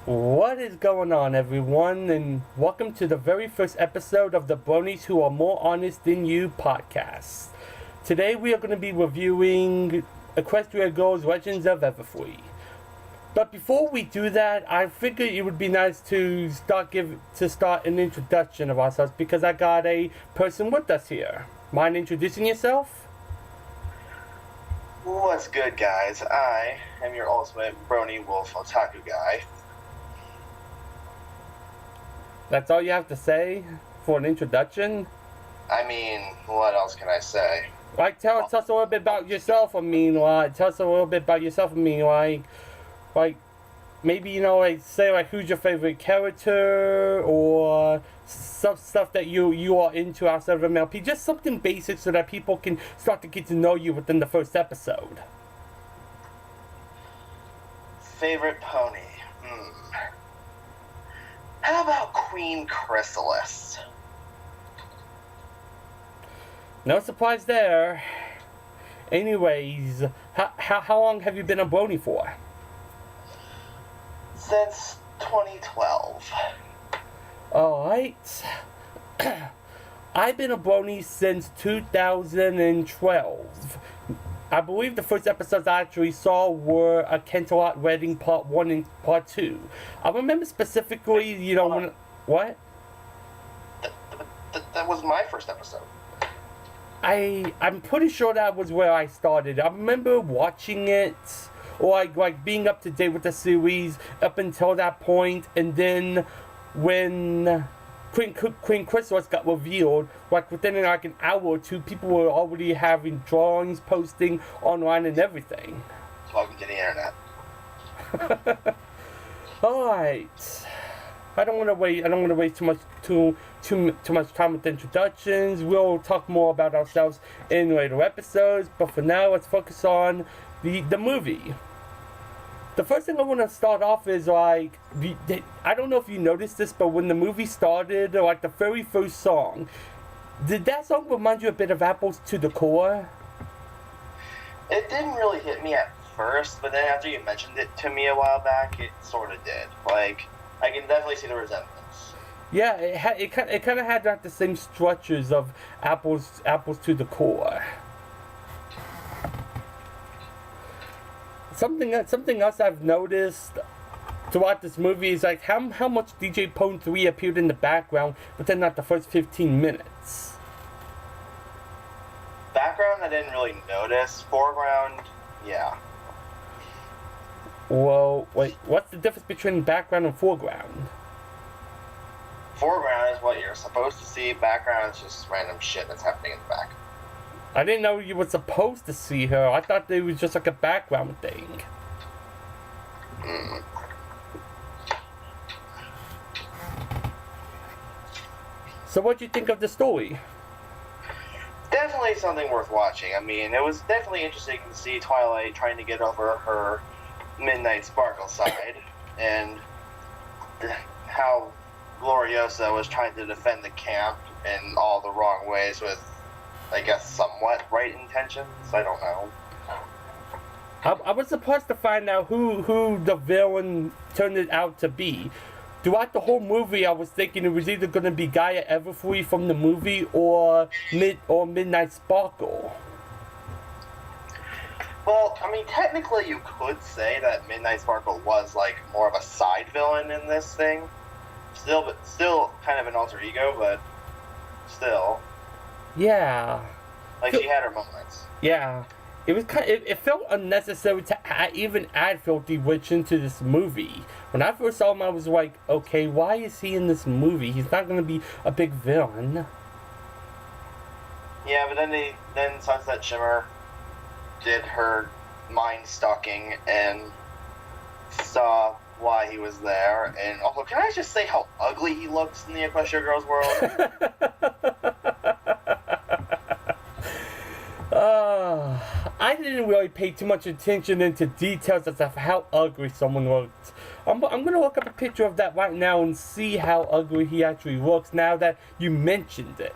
What is going on, everyone, and welcome to the very first episode of the Bronies Who Are More Honest Than You podcast. Today we are going to be reviewing Equestria Girls Legends of Everfree. But before we do that, I figured it would be nice to start an introduction of ourselves because I got a person with us here. Mind introducing yourself? What's good, guys? I am your ultimate Brony Wolf Otaku guy. That's all you have to say for an introduction? I mean, what else can I say? Like, tell us a little bit about yourself. Tell us a little bit about yourself. Maybe, say, who's your favorite character, or some stuff that you are into outside of MLP. Just something basic so that people can start to get to know you within the first episode. Favorite pony? How about Queen Chrysalis? No surprise there. Anyways, how long have you been a Brony for? Since 2012. Alright. I've been a Brony since 2012. I believe the first episodes I actually saw were a Canterlot Wedding Part 1 and Part 2. I remember specifically, what? That was my first episode. I'm pretty sure that was where I started. I remember watching it, or like being up to date with the series up until that point, and then when Queen Chrysalis got revealed, like within like an hour or two, people were already having drawings posting online and everything. Welcome to the internet. Alright. I don't want to waste too much time with introductions. We'll talk more about ourselves in later episodes, but for now, let's focus on the movie. The first thing I want to start off is, I don't know if you noticed this, but when the movie started, like the very first song, did that song remind you a bit of Apples to the Core? It didn't really hit me at first, but then after you mentioned it to me a while back, it sort of did. Like, I can definitely see the resemblance. Yeah, it kind of had like the same structures of Apples to the Core. Something else I've noticed throughout this movie is like how much DJ Pone 3 appeared in the background within like the first 15 minutes. Background, I didn't really notice. Foreground, yeah. Well, wait, what's the difference between background and foreground? Foreground is what you're supposed to see. Background is just random shit that's happening in the back. I didn't know you were supposed to see her. I thought it was just like a background thing. So what'd you think of the story? Definitely something worth watching. I mean, it was definitely interesting to see Twilight trying to get over her Midnight Sparkle side, and how Gloriosa was trying to defend the camp in all the wrong ways with, I guess, somewhat right intentions. I don't know. I was surprised to find out who the villain turned it out to be. Throughout the whole movie, I was thinking it was either going to be Gaia Everfree from the movie or Midnight Sparkle. Well, I mean, technically you could say that Midnight Sparkle was like more of a side villain in this thing. Still kind of an alter ego, but still. Yeah. Like, she had her moments. Yeah. It was it felt unnecessary to even add Filthy Witch into this movie. When I first saw him, I was like, okay, why is he in this movie? He's not going to be a big villain. Yeah, but then Sunset Shimmer did her mind stalking and saw why he was there. And also, can I just say how ugly he looks in the Equestria Girls world? I didn't really pay too much attention into details as to how ugly someone looked. I'm gonna look up a picture of that right now and see how ugly he actually looks now that you mentioned it.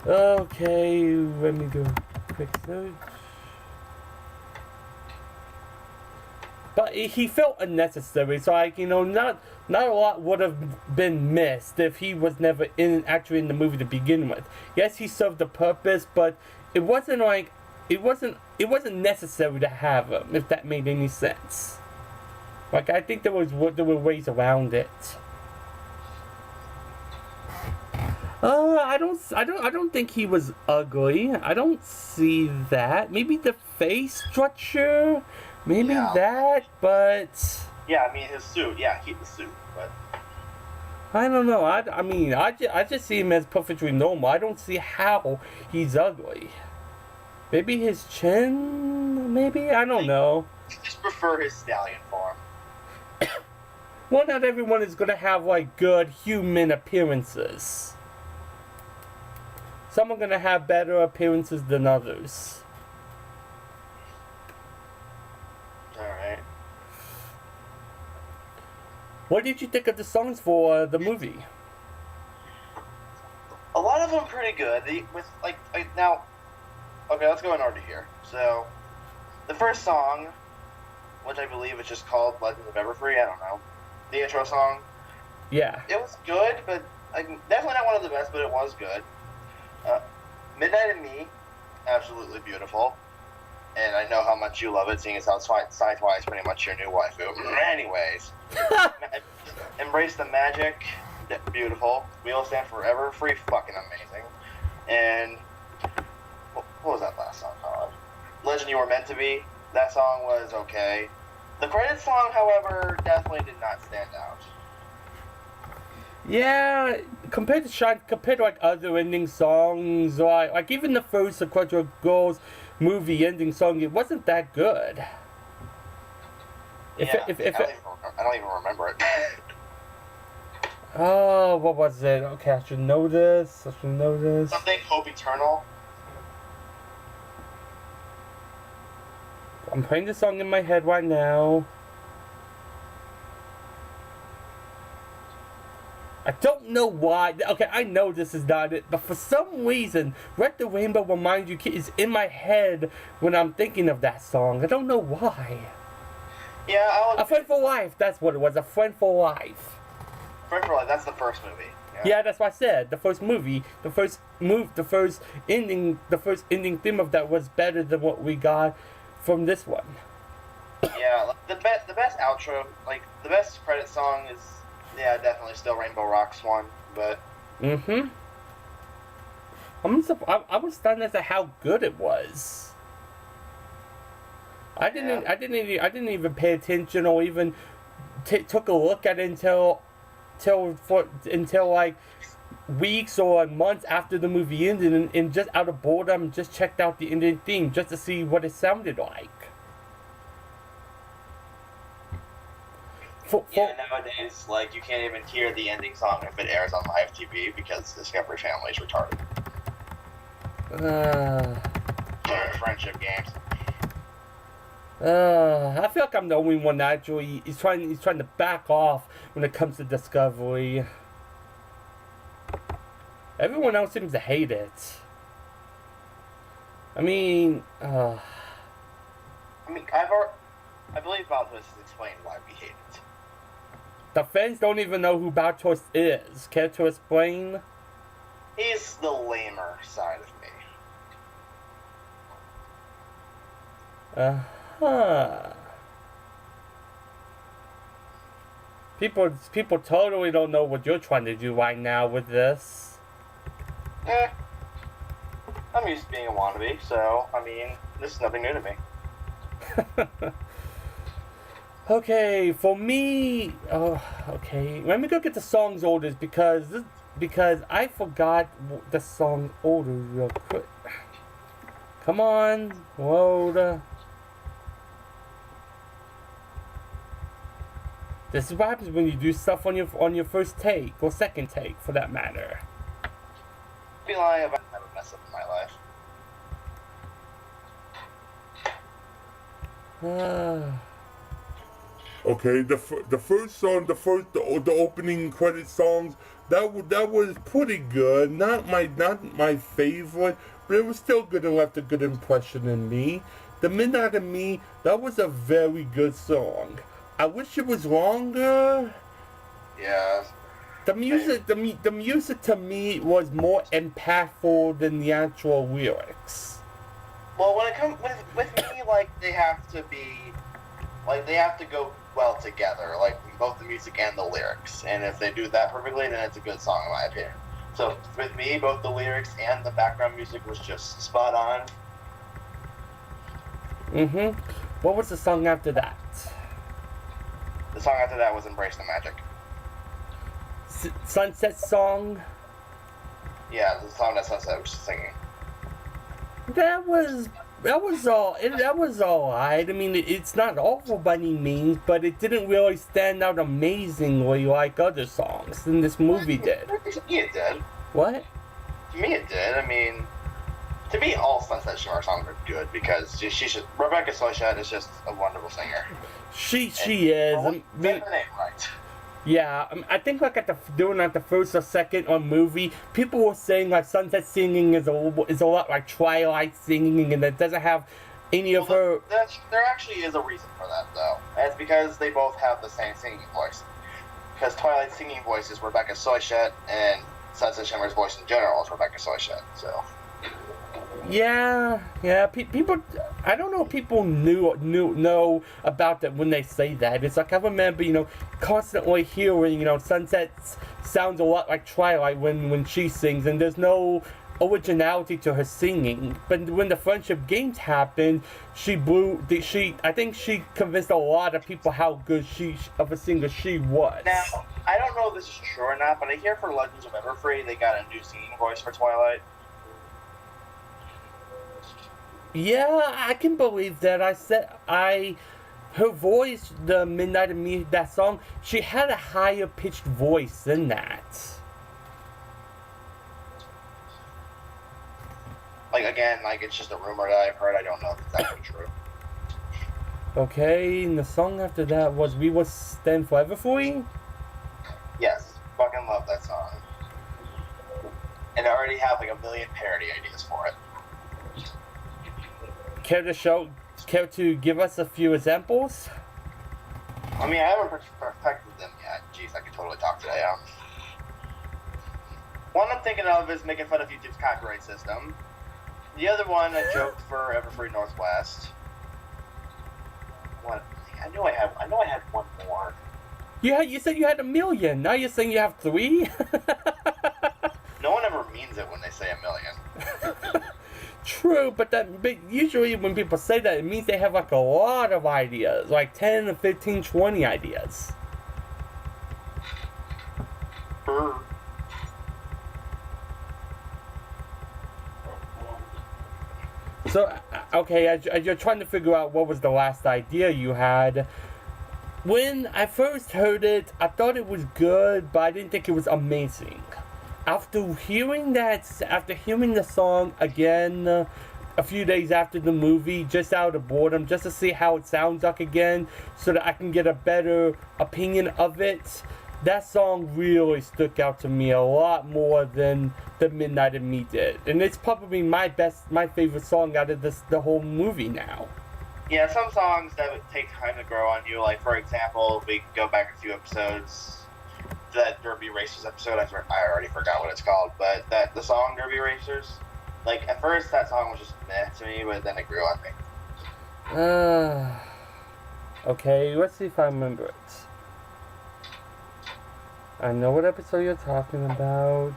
Okay, let me do a quick search. But he felt unnecessary. So like, you know, not a lot would have been missed if he was never actually in the movie to begin with. Yes, he served a purpose, but it wasn't like it wasn't necessary to have him, if that made any sense. Like, I think there were ways around it. I don't think he was ugly. I don't see that. Maybe the face structure, maybe that, but yeah, I mean his suit. Yeah, keep the suit, but I don't know. I just see him as perfectly normal. I don't see how he's ugly. Maybe his chin. Maybe I don't know. I just prefer his stallion form. Well, not everyone is gonna have like good human appearances. Some are gonna have better appearances than others. Alright. What did you think of the songs for the movie? A lot of them pretty good. Now, okay, let's go in order here. So, the first song, which I believe is just called Legends of Everfree, I don't know. The intro song. Yeah. It was good, but definitely not one of the best, but it was good. Midnight and Me, absolutely beautiful. And I know how much you love it, seeing as how Sci-Fi is pretty much your new waifu. Anyways. Embrace the Magic, beautiful. We Will Stand Forever, free fucking amazing. And what was that last song called? Legend You Were Meant to Be. That song was okay. The credits song, however, definitely did not stand out. Yeah, compared to like other ending songs, like even the first Sequential Girls movie ending song, it wasn't that good. I don't even remember it. Oh, what was it? Okay, I should know this. Something Hope Eternal. I'm playing the song in my head right now. I don't know why. Okay, I know this is not it, but for some reason, Red the Rainbow Reminds You is in my head when I'm thinking of that song. I don't know why. Yeah, A Friend for Life, that's what it was. A Friend for Life. Friend for Life, that's the first movie. Yeah, that's what I said. The first movie, the first ending theme of that was better than what we got from this one. Yeah, the best outro, like the best credit song is, yeah, definitely still Rainbow Rocks one, but. I was stunned as to how good it was. I didn't even pay attention or even took a look at it until like weeks or months after the movie ended, and just out of boredom, just checked out the ending theme just to see what it sounded like. Nowadays, like, you can't even hear the ending song if it airs on live TV because Discovery Family is retarded. Friendship games. I feel like I'm the only one that actually is trying to back off when it comes to Discovery. Everyone else seems to hate it. I believe Bob Twist has explained why we hate it. The fans don't even know who Bob Twist is. Care to explain? He's the lamer side of me. People totally don't know what you're trying to do right now with this. I'm used to being a wannabe, so, this is nothing new to me. Okay, for me, okay, let me go get the song's orders because I forgot the song order real quick. Come on, load. This is what happens when you do stuff on your first take or second take, for that matter. I'd be lying if I never mess up in my life. Okay, the first song, the opening credit songs, that was pretty good. Not my favorite, but it was still good and left a good impression in me. The Midnight of Me, that was a very good song. I wish it was longer. Yeah. The music to me was more impactful than the actual lyrics. Well, when it comes with me, like they have to go well together, like both the music and the lyrics. And if they do that perfectly, then it's a good song in my opinion. So with me, both the lyrics and the background music was just spot on. Mm-hmm. What was the song after that? The song after that was "Embrace the Magic." Sunset Song? Yeah, the song that Sunset was singing. That was alright. I mean, it's not awful by any means, but it didn't really stand out amazingly like other songs than this movie did. To me, it did. What? To me, it did. I mean, to me, all Sunset Shimmer songs are good because Rebecca Soichet is just a wonderful singer. She is. Well, get her name right. Yeah, I think like during the first or second on movie, people were saying like Sunset singing is a lot like Twilight singing, and it doesn't have any of her. There actually is a reason for that though. And it's because they both have the same singing voice. Because Twilight's singing voice is Rebecca Soichet, and Sunset Shimmer's voice in general is Rebecca Soichet. So. Yeah. People, I don't know if people know about that when they say that. It's like I remember, constantly hearing, Sunset sounds a lot like Twilight when she sings, and there's no originality to her singing. But when the Friendship Games happened, I think she convinced a lot of people how good of a singer she was. Now, I don't know if this is true or not, but I hear for Legends of Everfree they got a new singing voice for Twilight. Yeah, I can believe that. Her voice, the Midnight of Me, that song, she had a higher pitched voice than that. It's just a rumor that I've heard. I don't know if it's actually true. Okay, and the song after that was We Will Stand Forever For You? Yes, fucking love that song. And I already have a million parody ideas for it. Care to give us a few examples? I mean, I haven't perfected them yet. Jeez, I could totally talk today. One I'm thinking of is making fun of YouTube's copyright system. The other one, a joke for Everfree Northwest. What? I know I had one more. You said you had 1 million. Now you're saying you have 3? No one ever means it when they say 1 million. True, but usually when people say that, it means they have a lot of ideas, like 10 to 15, 20 ideas. So, okay, as you're trying to figure out what was the last idea you had, when I first heard it, I thought it was good, but I didn't think it was amazing. After hearing the song again a few days after the movie, just out of boredom, just to see how it sounds like again, so that I can get a better opinion of it, that song really stuck out to me a lot more than The Midnight of Me did. And it's probably my favorite song out of the whole movie now. Yeah, some songs that would take time to grow on you, like for example, we go back a few episodes. That Derby Racers episode, I already forgot what it's called, but the song Derby Racers, like at first that song was just meh to me, but then it grew on me. Okay, let's see if I remember it. I know what episode you're talking about.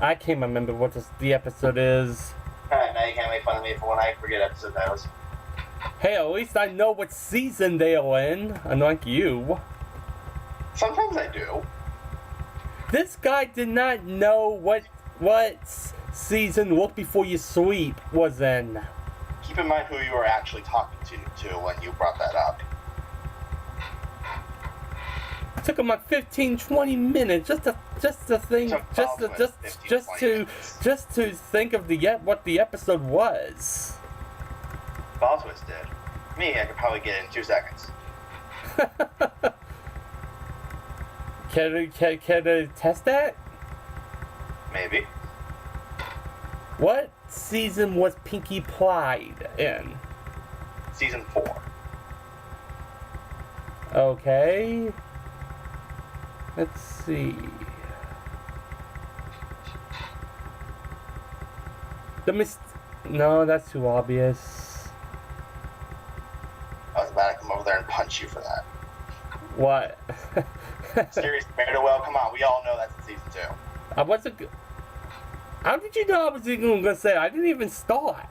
I can't remember what the episode is. Alright, now you can't make fun of me for when I forget episode titles. Hey, at least I know what season they are in, unlike you. Sometimes I do. This guy did not know what season Look Before You Sleep was in. Keep in mind who you were actually talking to when you brought that up. It took him like 15-20 minutes just to think, just to think of what the episode was. Ball Twist did. Me, I could probably get it in 2 seconds. Care to test that? Maybe. What season was Pinkie Pie in? Season 4. Okay. Let's see. No, that's too obvious. I was about to come over there and punch you for that. What? Mysterious Well, come on, we all know that's in season 2. I wasn't. How did you know I was even gonna say? I didn't even start.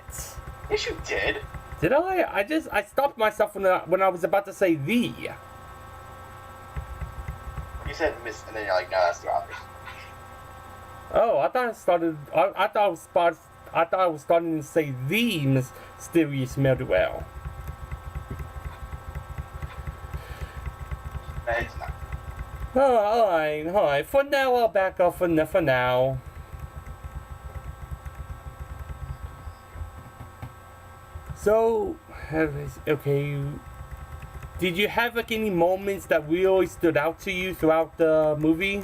Yes, you did. Did I? I stopped myself when I was about to say the. You said miss, and then you're like, no, that's too obvious. Oh, I thought I started. I thought I was starting to say the mysterious Well. No, it's not. Oh, alright. For now, I'll back off for now. So, okay. Did you have like any moments that really stood out to you throughout the movie?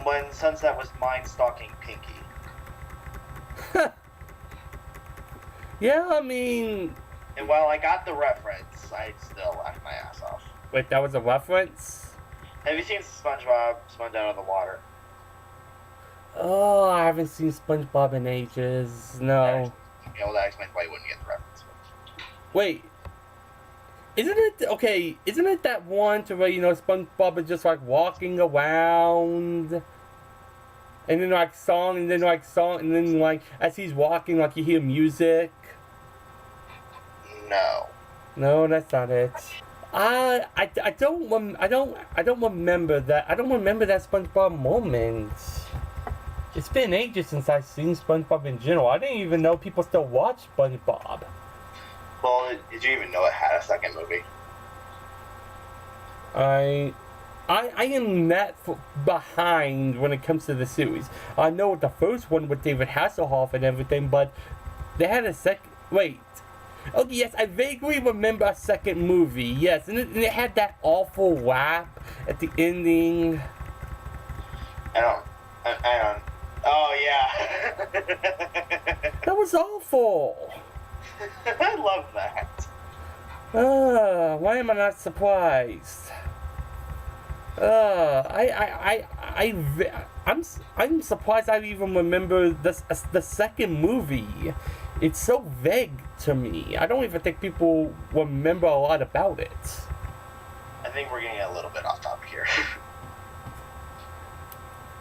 When Sunset was mind stalking Pinkie. Yeah, I mean. And while I got the reference, I still laughed my ass off. Wait, that was a reference? Have you seen SpongeBob, Sponge Out of the Water? Oh, I haven't seen SpongeBob in ages. No. Yeah, well, that explains why you wouldn't get the reference. Wait. Isn't it that one to where, SpongeBob is just like walking around? And then and then as he's walking, like you hear music? No. No, that's not it. I don't remember that. I don't remember that SpongeBob moment. It's been ages since I've seen SpongeBob in general. I didn't even know people still watch SpongeBob. Well, did you even know it had a second movie? I am that behind when it comes to the series. I know the first one with David Hasselhoff and everything, but they had a second. Wait. Okay, yes, I vaguely remember a second movie. Yes, and it had that awful rap at the ending. I don't. Oh yeah. That was awful. I love that. Why am I not surprised? I'm surprised I even remember the second movie. It's so vague to me. I don't even think people remember a lot about it. I think we're getting a little bit off topic here.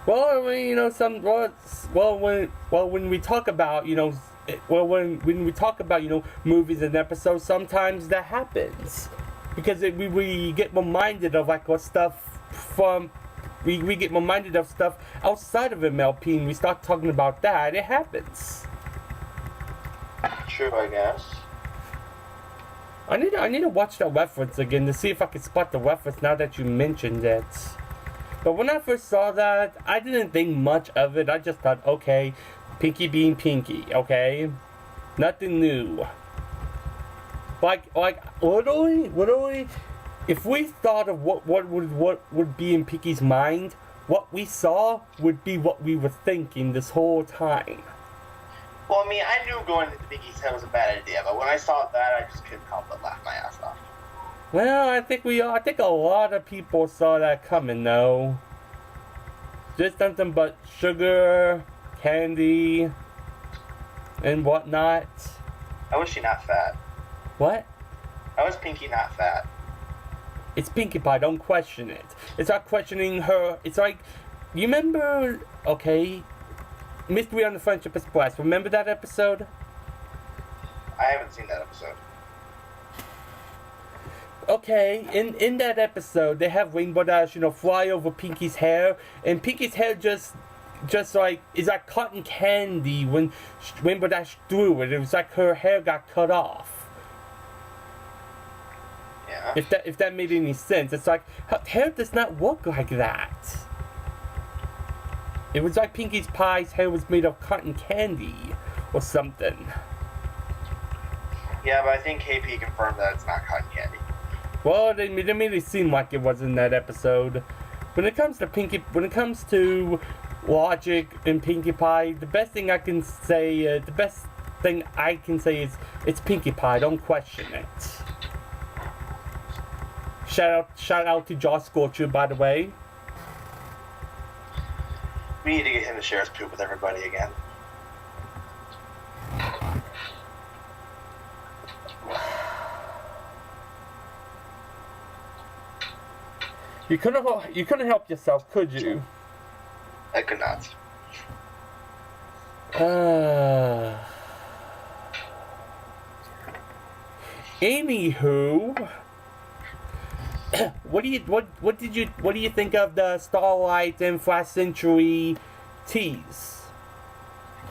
Well, I mean, when we talk about, when we talk about, movies and episodes, sometimes that happens. Because we get reminded of, like, what stuff from... We get reminded of stuff outside of MLP, and we start talking about that. It happens. True, I guess. I need to watch that reference again to see if I can spot the reference now that you mentioned it. But when I first saw that, I didn't think much of it. I just thought, okay, Pinkie being Pinkie, okay? Nothing new. Like literally, if we thought of what would be in Pinkie's mind, what we saw would be what we were thinking this whole time. Well, I mean, I knew going into Pinkie's head was a bad idea, but when I saw that, I just couldn't help but laugh my ass off. Well, I think a lot of people saw that coming, though. Just something but sugar, candy, and whatnot. How was she not fat? What? How was Pinkie not fat? It's Pinkie Pie, don't question it. It's not questioning her. It's like, you remember, okay, Mystery on the Friendship Express. Remember that episode? I haven't seen that episode. Okay, in that episode, they have Rainbow Dash, fly over Pinkie's hair, and Pinkie's hair just like, is like cotton candy when Rainbow Dash threw it. It was like her hair got cut off. Yeah. If that made any sense. It's like, her hair does not work like that. It was like Pinkie Pie's hair was made of cotton candy or something. Yeah, but I think KP confirmed that it's not cotton candy. Well, they made it seem like it was in that episode. When it comes to Logic and Pinkie Pie. The best thing I can say, is it's Pinkie Pie. Don't question it. Shout out to Josh Scorcher, by the way. We need to get him to share his poop with everybody again. You couldn't help yourself, could you? I could not. Anywho, what do you think of the Starlight and Flash Century tease?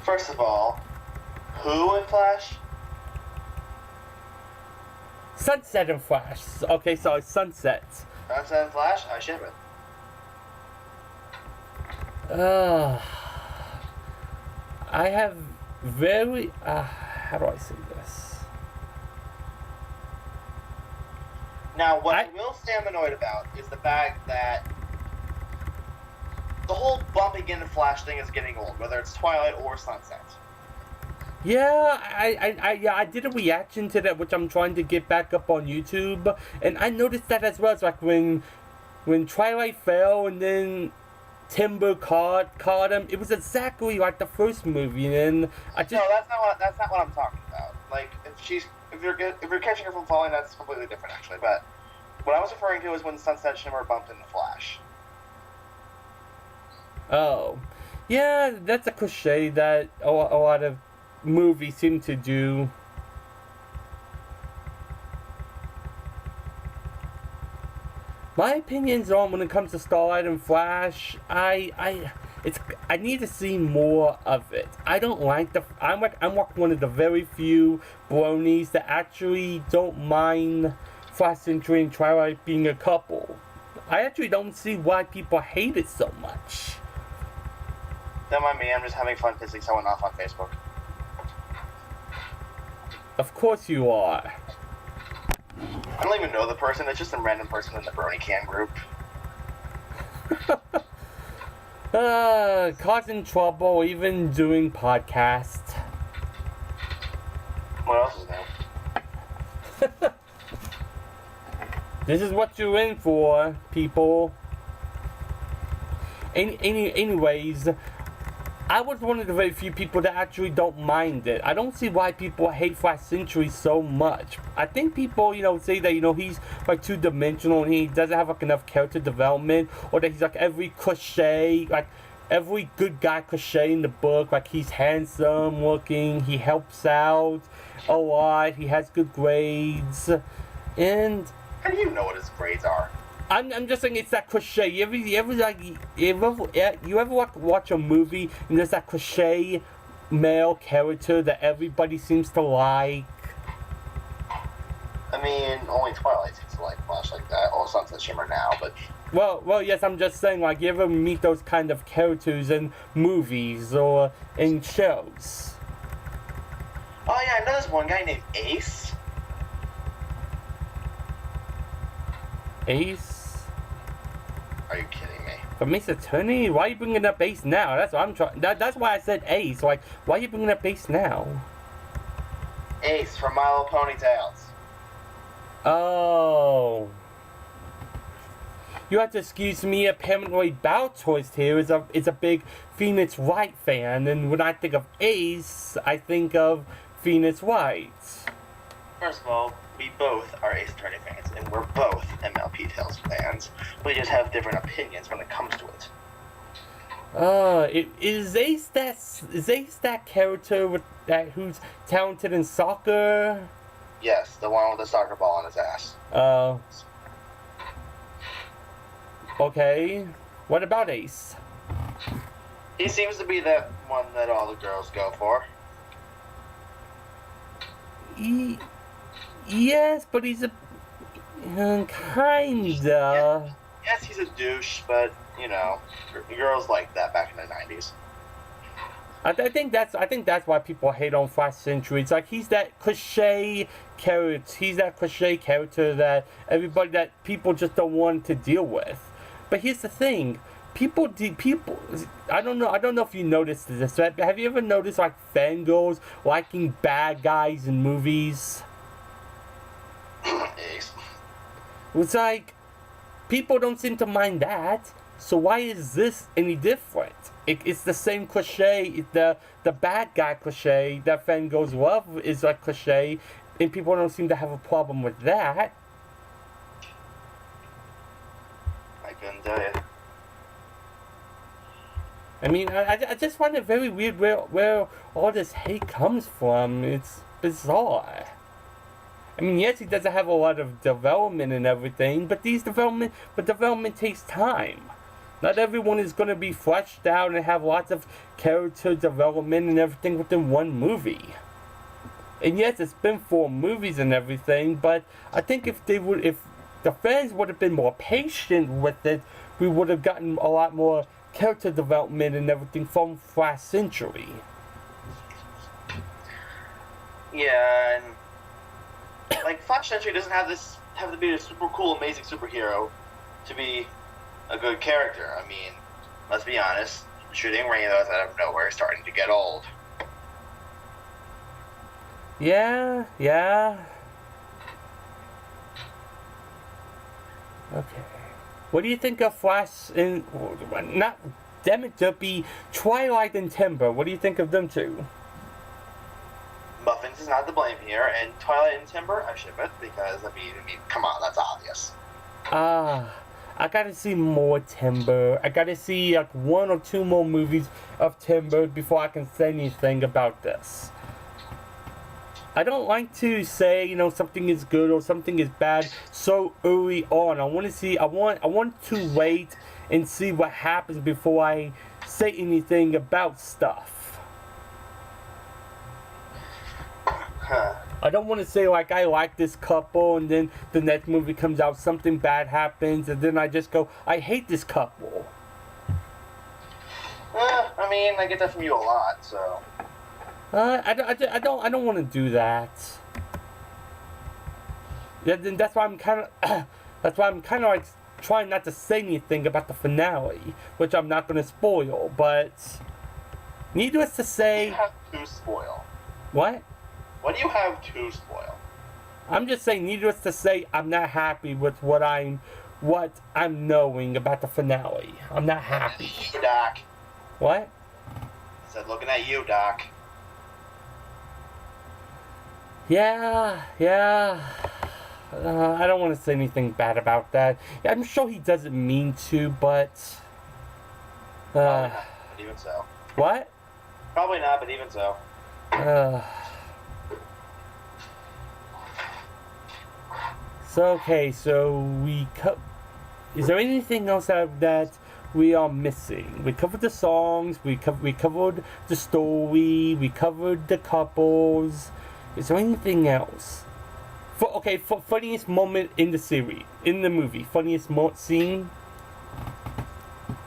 First of all, who in Flash? Sunset and Flash. Okay, sorry, Sunset. Sunset and Flash? I ship it. I have very how do I say this? Now, what I will stand annoyed about is the fact that the whole bumping into Flash thing is getting old, whether it's Twilight or Sunset. Yeah, I did a reaction to that, which I'm trying to get back up on YouTube, and I noticed that as well. It's like when Twilight fell and then Timber caught him. It was exactly like the first movie, and I just no, that's not what I'm talking about. Like if you're catching her from falling, that's completely different actually. But what I was referring to is when Sunset Shimmer bumped into Flash. Oh, yeah, that's a cliche that a lot of movies seem to do. My opinions on when it comes to Starlight and Flash, I need to see more of it. I don't like I'm like one of the very few Bronies that actually don't mind Flash Century and Twilight being a couple. I actually don't see why people hate it so much. Don't mind me, I'm just having fun pissing someone off on Facebook. Of course you are. I don't even know the person, it's just some random person in the Brony Can group. Causing trouble, even doing podcasts. What else is new? This is what you're in for, people. Anyways, I was one of the very few people that actually don't mind it. I don't see why people hate Flash Century so much. I think people, say that, he's like two-dimensional and he doesn't have like enough character development, or that he's like every cliche, like every good guy cliche in the book, like he's handsome looking, he helps out a lot, he has good grades, and how do you know what his grades are? I'm just saying it's that cliche. You ever watch a movie and there's that cliche male character that everybody seems to like? I mean, only Twilight seems to like Flash like that, or Sunset Shimmer now, but Well, yes, I'm just saying, like, you ever meet those kind of characters in movies or in shows? oh yeah, I know there's one guy named Ace. Ace? Are you kidding me? From Ace Attorney? Why are you bringing up Ace now? That's what I'm trying. That's why I said Ace. Like, why are you bringing up Ace now? Ace from My Little Ponytails. Oh. You have to excuse me. Apparently, Baltoist here is a big Phoenix Wright fan, and when I think of Ace, I think of Phoenix Wright. First of all, we both are Ace Attorney fans, and we're both MLP Tales fans. We just have different opinions when it comes to it. Is Ace that character who's talented in soccer? Yes, the one with the soccer ball on his ass. Okay. What about Ace? He seems to be that one that all the girls go for. Yes, but he's a kinda. Yes, he's a douche, but girls like that back in the 90s. I think that's why people hate on Flash Century. It's like he's that cliche character. He's that cliche character that people just don't want to deal with. But here's the thing: people. I don't know if you noticed this. But have you ever noticed like fangirls liking bad guys in movies? It's like people don't seem to mind that. So why is this any different? It's the same cliche. The bad guy cliche that fangirls love is a cliche, and people don't seem to have a problem with that. I couldn't tell you. I mean, I just find it very weird where all this hate comes from. It's bizarre. I mean, yes, he doesn't have a lot of development and everything, but development takes time. Not everyone is going to be fleshed out and have lots of character development and everything within one movie. And yes, it's been 4 movies and everything, but I think if the fans would have been more patient with it, we would have gotten a lot more character development and everything from last century. Yeah, and like Flash Century doesn't have to be a super cool, amazing superhero to be a good character. I mean, let's be honest, shooting rainbows out of nowhere is starting to get old. Yeah. Okay. What do you think of Flash and not damn it, Duppy, Twilight and Timber? What do you think of them two? Muffins is not to blame here, and Twilight and Timber, I ship it because I mean, come on, that's obvious. I gotta see more Timber. I gotta see like 1 or 2 more movies of Timber before I can say anything about this. I don't like to say, something is good or something is bad so early on. I want to wait and see what happens before I say anything about stuff. I don't want to say like I like this couple and then the next movie comes out, something bad happens, and then I just go, I hate this couple. I mean, I get that from you a lot, so. I don't want to do that. Yeah, then that's why I'm kind of like trying not to say anything about the finale, which I'm not going to spoil. But needless to say, You have to spoil. What? What do you have to spoil? I'm just saying, needless to say, I'm not happy with what I'm knowing about the finale. I'm not happy. You, Doc. What? I said, looking at you, Doc. Yeah. I don't want to say anything bad about that. I'm sure he doesn't mean to, but. But even so. What? Probably not, but even so. Is there anything else that we are missing? We covered the songs, we covered the story, we covered the couples. Is there anything else? For funniest moment in the movie, funniest scene?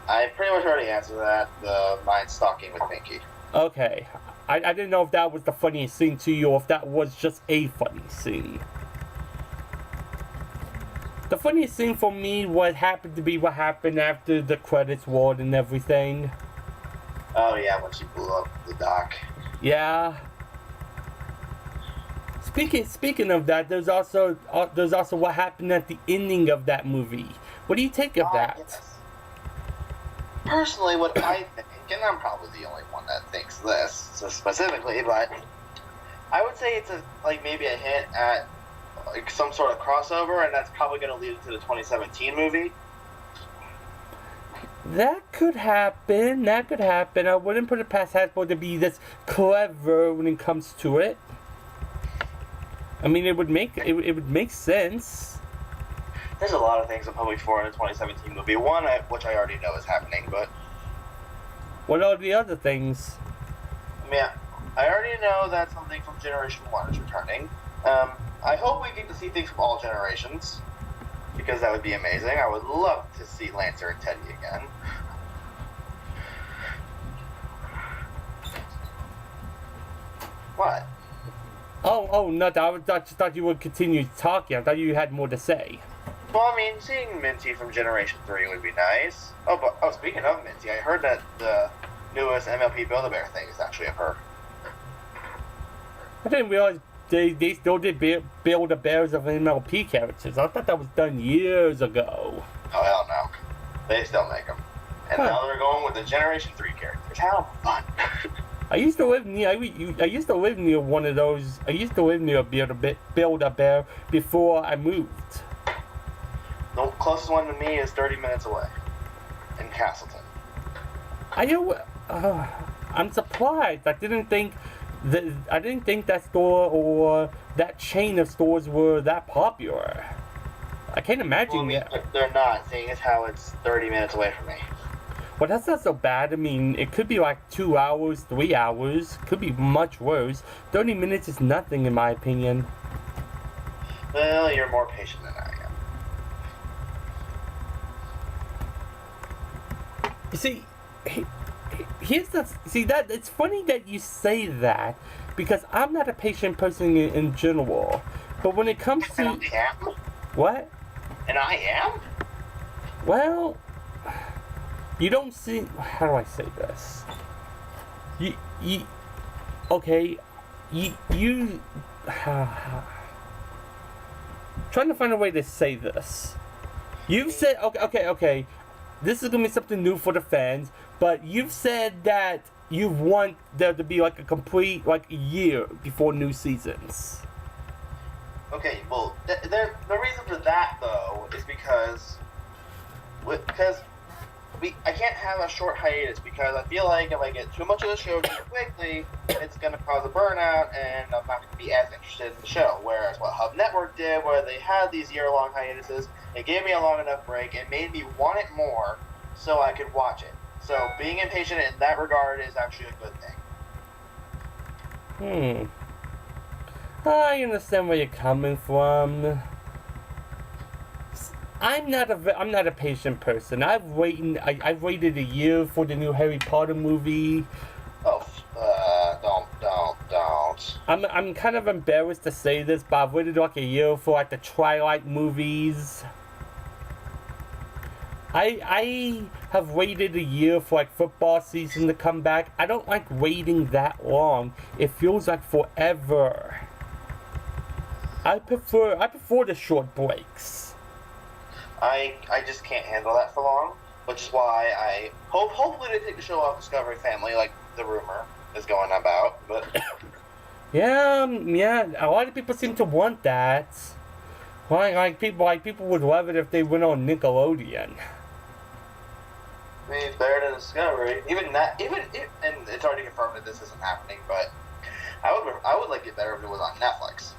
I pretty much already answered that, the mind stalking with Pinky. Okay. I didn't know if that was the funniest scene to you or if that was just a funny scene. The funniest scene for me happened to be what happened after the credits rolled and everything. Oh yeah, when she blew up the dock. Yeah. Speaking of that, there's also what happened at the ending of that movie. What do you think of that? Yes. Personally, what I think, and I'm probably the only one that thinks this so specifically, but I would say it's maybe a hint at like some sort of crossover, and that's probably going to lead into the 2017 movie. That could happen. I wouldn't put it past Hasbro to be this clever when it comes to it. I mean, it would make sense. There's a lot of things I'm hoping for in a 2017 movie. One, which I already know is happening, but what are the other things? I mean, I already know that something from Generation 1 is returning. I hope we get to see things from all generations, because that would be amazing. I would love to see Lancer and Teddy again. What? Oh, no, I just thought you would continue talking. I thought you had more to say. Well, I mean, seeing Minty from Generation 3 would be nice. Oh, speaking of Minty, I heard that the newest MLP Build-A-Bear thing is actually of her. I didn't realize they still did Build-A-Bears of MLP characters. I thought that was done years ago. Oh, hell no. They still make them. And now they're going with the Generation 3 characters. How fun. I used to live near. I used to live near one of those. I used to live near Build-A-Bear before I moved. The closest one to me is 30 minutes away, in Castleton. I'm surprised. I didn't think that store or that chain of stores were that popular. I can't imagine it. They're not, seeing as how it's 30 minutes away from me. Well, that's not so bad. I mean, it could be like 2 hours, 3 hours. Could be much worse. 30 minutes is nothing, in my opinion. Well, you're more patient than I am. You see, it's funny that you say that, because I'm not a patient person in general. But when it comes to... And I am? What? And I am? Well, you don't see... How do I say this? Trying to find a way to say this. You've said... Okay. This is going to be something new for the fans, but you've said that you want there to be like a complete, like, year before new seasons. Okay, well, the reason for that, though, is because I can't have a short hiatus, because I feel like if I get too much of the show too quickly, it's going to cause a burnout, and I'm not going to be as interested in the show. Whereas what Hub Network did, where they had these year-long hiatuses, it gave me a long enough break, it made me want it more, so I could watch it. So being impatient in that regard is actually a good thing. I understand where you're coming from. I'm not a patient person. I've waited a year for the new Harry Potter movie. Don't. I'm kind of embarrassed to say this, but I've waited like a year for like the Twilight movies. I have waited a year for like football season to come back. I don't like waiting that long. It feels like forever. I prefer the short breaks. I just can't handle that for long, which is why I hopefully they take the show off Discovery Family, like the rumor is going about. But yeah, a lot of people seem to want that. People would love it if they went on Nickelodeon. I mean, it's better than Discovery. And it's already confirmed that this isn't happening. But I would like it better if it was on Netflix.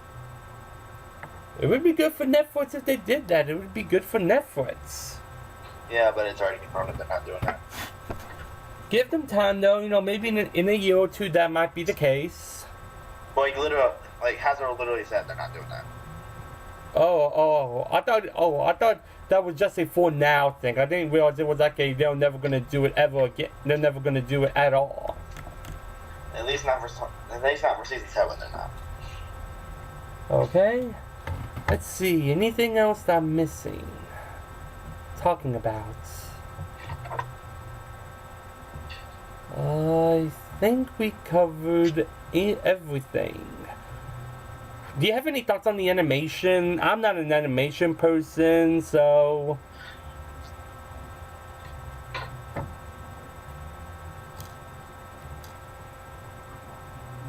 It would be good for Netflix if they did that. It would be good for Netflix. Yeah, but it's already confirmed that they're not doing that. Give them time, though. Maybe in a year or two that might be the case. Well, Hasbro literally said they're not doing that. I thought that was just a for now thing. I didn't realize it was like they're never gonna do it ever again. They're never gonna do it at all. At least not for season 7. They're not. Okay. Let's see. Anything else that I'm missing? Talking about. I think we covered everything. Do you have any thoughts on the animation? I'm not an animation person, so...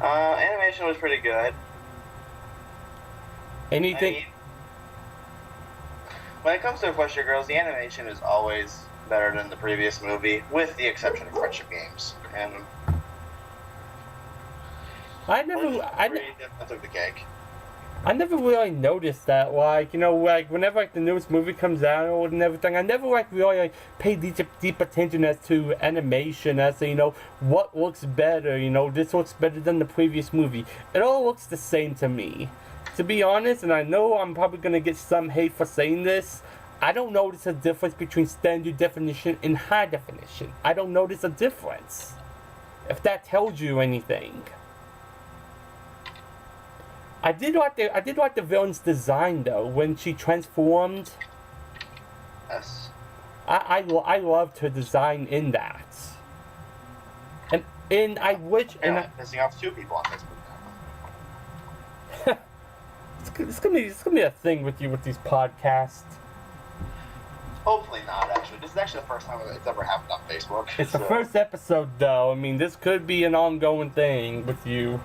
Animation was pretty good. Anything... when it comes to Equestria Girls, the animation is always better than the previous movie, with the exception of Friendship Games. And I took the cake. I never really noticed that, whenever, the newest movie comes out and everything, I never, really, pay deep attention as to animation, as to, what looks better, this looks better than the previous movie. It all looks the same to me. To be honest, and I know I'm probably going to get some hate for saying this, I don't notice a difference between standard definition and high definition. I don't notice a difference. If that tells you anything. I did like the villain's design, though, when she transformed. Yes. I loved her design in that. And I wish... Yeah, and I'm pissing off 2 people on Facebook now. it's gonna be a thing with you with these podcasts. Hopefully not, actually. This is actually the first time it's ever happened on Facebook. It's the first episode, though. I mean, this could be an ongoing thing with you.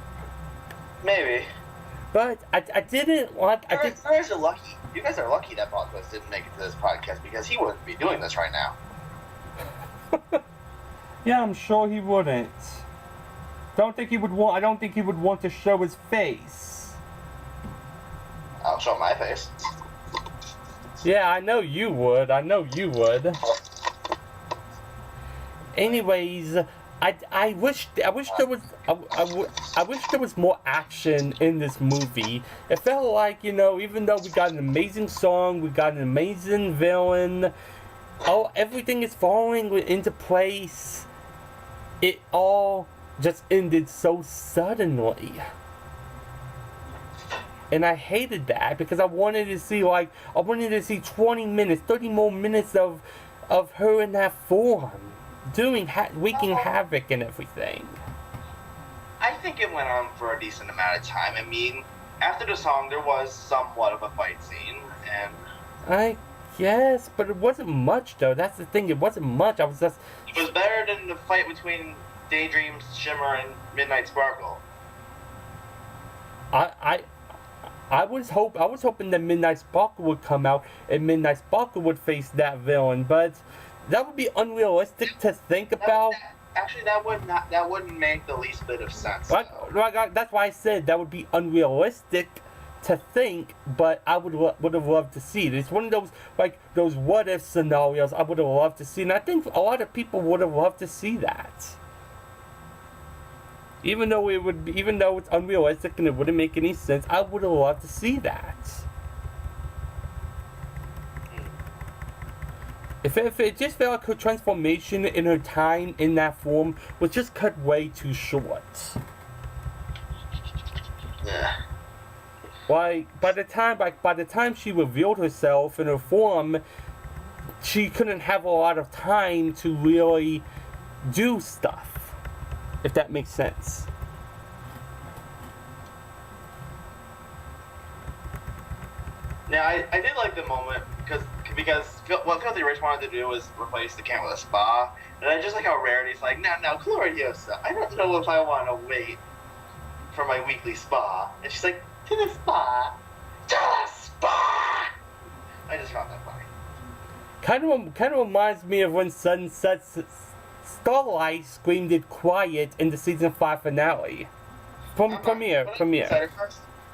Maybe. But I didn't want... You guys are lucky. You guys are lucky that Boswell didn't make it to this podcast because he wouldn't be doing this right now. Yeah, I'm sure he wouldn't. I don't think he would want to show his face. I'll show my face. Yeah, I know you would. Anyways, I wish there was more action in this movie. It felt like, even though we got an amazing song, we got an amazing villain, everything is falling into place. It all just ended so suddenly. And I hated that because I wanted to see 20 minutes, 30 more minutes of her in that form, wreaking havoc and everything. I think it went on for a decent amount of time. I mean, after the song, there was somewhat of a fight scene, and... I guess, but it wasn't much, though. That's the thing, it wasn't much. It was better than the fight between Daydream, Shimmer, and Midnight Sparkle. I was hoping that Midnight Sparkle would come out and Midnight Sparkle would face that villain, but that would be unrealistic to think about. That wouldn't make the least bit of sense. That's why I said that would be unrealistic to think, but I would have loved to see it. It's one of those what if scenarios I would have loved to see, and I think a lot of people would have loved to see that. Even though it's unrealistic and it wouldn't make any sense, I would have loved to see that. If it just felt like her transformation in her time in that form was just cut way too short. Yeah. By the time she revealed herself in her form, she couldn't have a lot of time to really do stuff. If that makes sense. Now, I did like the moment because what Filthy Rich wanted to do was replace the camp with a spa, and I just like how Rarity's like, now, Gloriosa, I don't know if I want to wait for my weekly spa, and she's like, to the spa. I just found that funny. Kind of reminds me of when Starlight screamed it quiet in the season 5 finale. Premiere.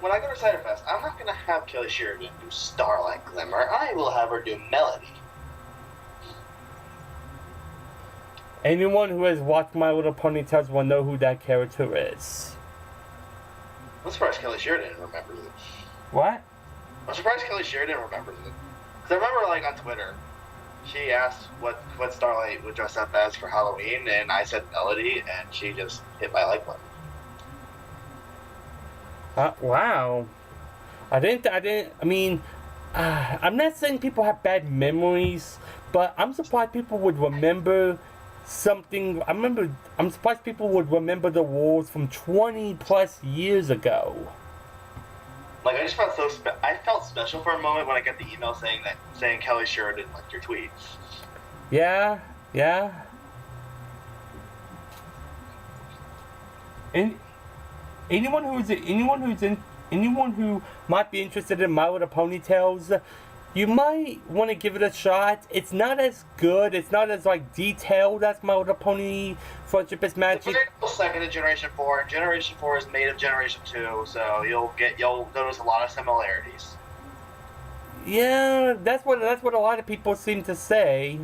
When I go to Cider Fest, I'm not gonna have Kelly Sheridan do Starlight Glimmer. I will have her do Melody. Anyone who has watched My Little Ponytails will know who that character is. I'm surprised Kelly Sheridan remembers it. What? I'm surprised Kelly Sheridan remembers it. Because I remember, on Twitter, she asked what Starlight would dress up as for Halloween, and I said Melody, and she just hit my like button. Wow. I'm not saying people have bad memories, but I'm surprised people would remember something. I'm surprised people would remember the wars from 20 plus years ago. I just felt I felt special for a moment when I got the email saying Kelly Sheridan liked your tweet. Yeah. And anyone who might be interested in My Little Ponytails, you might want to give it a shot. It's not as good. It's not as detailed as My Little Pony Friendship is Magic. It's very close second to Generation 4. Generation 4 is made of Generation 2, so you'll notice a lot of similarities. Yeah, that's what a lot of people seem to say.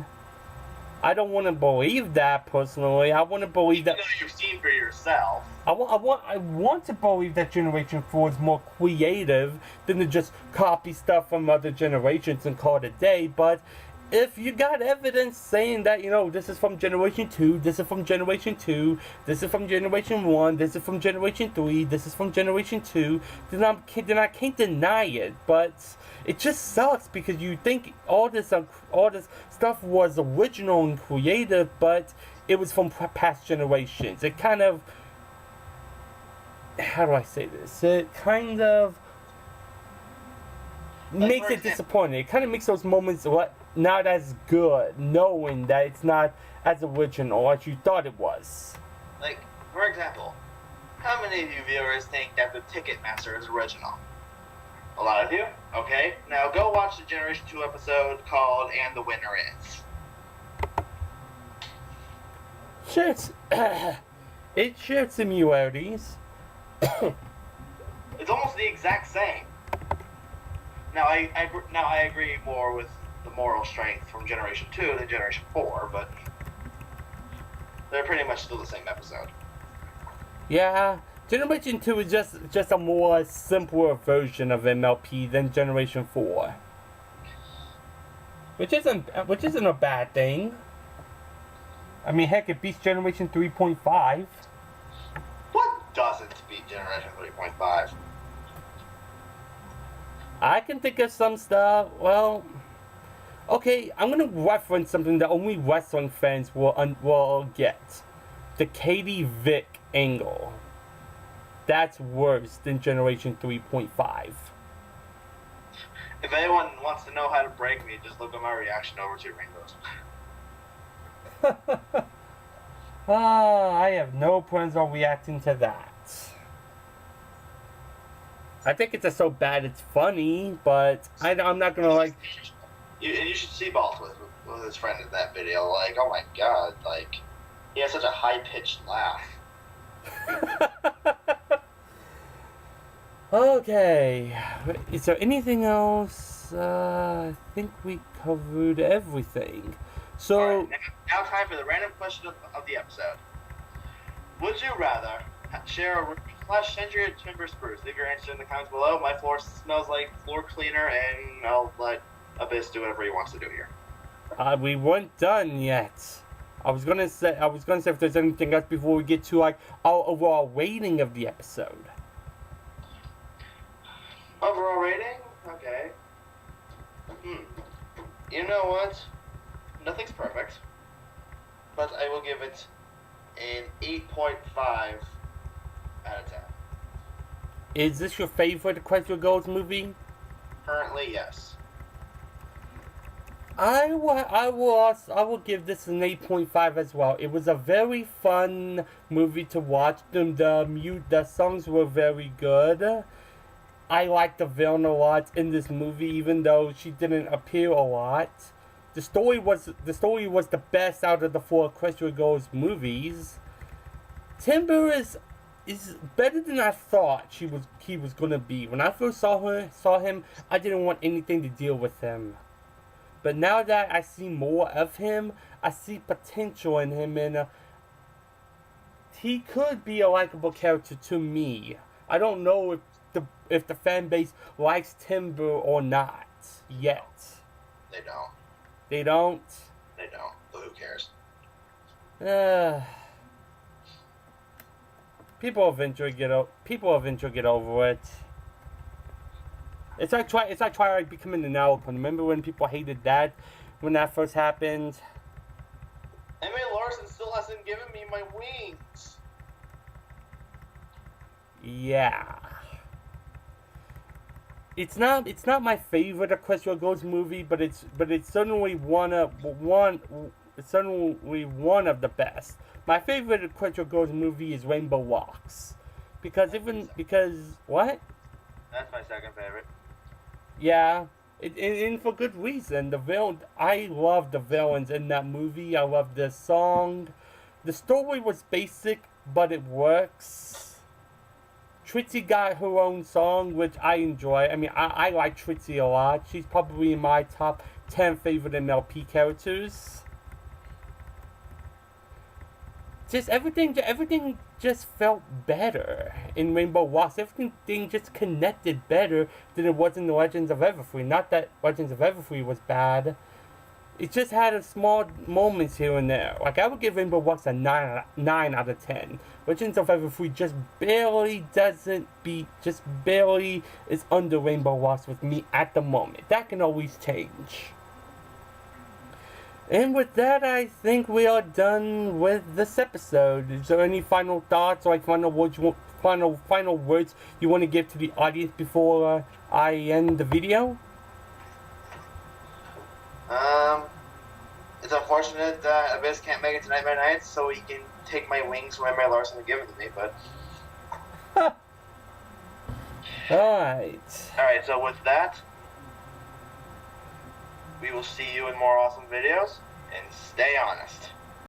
I don't want to believe that personally. I want to believe that you've seen for yourself. I want to believe that Generation 4 is more creative than to just copy stuff from other generations and call it a day. But if you got evidence saying that, this is from Generation 2, this is from Generation 2, this is from Generation 1, this is from Generation 3, this is from Generation 2, then I can't deny it. But it just sucks because you think all this stuff was original and creative, but it was from past generations. It kind of, how do I say this? It kind of makes it disappointing. It kind of makes those moments not as good, knowing that it's not as original as you thought it was. Like, for example, how many of you viewers think that the Ticketmaster is original? A lot of you? Okay. Now go watch the Generation 2 episode called And the Winner Is. Shit. It shared similarities. It's almost the exact same. Now I agree more with the moral strength from Generation 2 than Generation 4, but they're pretty much still the same episode. Yeah, Generation 2 is just a more simpler version of MLP than Generation 4. Which isn't a bad thing. I mean, heck, it beats Generation 3.5. What doesn't beat Generation 3.5? I can think of some stuff. Well, okay, I'm gonna reference something that only wrestling fans will get. The Katie Vick angle. That's worse than Generation 3.5. If anyone wants to know how to break me, just look at my reaction over to Rainbows. I have no plans on reacting to that. I think it's just so bad it's funny, but I'm not gonna like. You should see Balt with his friend in that video. Like, oh my god, like he has such a high pitched laugh. Okay, is there anything else? I think we covered everything. So Alright, now time for the random question of the episode. Would you rather share a room / send your timber spruce? Leave your answer in the comments below. My floor smells like floor cleaner, and I'll let Abyss do whatever he wants to do here. we weren't done yet. I was gonna say if there's anything else before we get to like our overall rating of the episode. Overall rating? Okay. You know what? Nothing's perfect, but I will give it an 8.5 out of 10. Is this your favorite Quest Your Goals movie? Currently, yes. I will give this an 8.5 as well. It was a very fun movie to watch. The songs were very good. I liked the villain a lot in this movie, even though she didn't appear a lot. The story was the best out of the 4 Quest Your Goals movies. Timber is better than I thought he was gonna be. When I first saw him, I didn't want anything to deal with him. But now that I see more of him, I see potential in him, and he could be a likable character to me. I don't know if the fan base likes Timber or not yet. They don't. They don't? They don't. But who cares? People eventually get over it. It's like Twilight becoming an Alcon. Remember when people hated that when that first happened? Emma Larson still hasn't given me my wings. Yeah. It's not my favorite of Quest Your Goals movie, but it's certainly one of the best. My favorite Quest Your Goals movie is Rainbow Rocks, because what? That's my second favorite. Yeah, and for good reason. I love the villains in that movie. I love the song. The story was basic, but it works. Trixie got her own song, which I enjoy. I mean, I like Trixie a lot. She's probably in my top 10 favorite MLP characters. Just everything just felt better in Rainbow Rocks. Everything just connected better than it was in the Legends of Everfree. Not that Legends of Everfree was bad. it just had a small moments here and there. Like, I would give Rainbow Rocks a 9 out of 10. Legends of Everfree just barely just barely is under Rainbow Rocks with me at the moment. That can always change. And with that, I think we are done with this episode. Is there any final thoughts or final words you want to give to the audience before I end the video? It's unfortunate that Abyss can't make it to Nightmare Nights, so he can take my wings from Emery Larson and give it to me, but... Alright, so with that, we will see you in more awesome videos, and stay honest.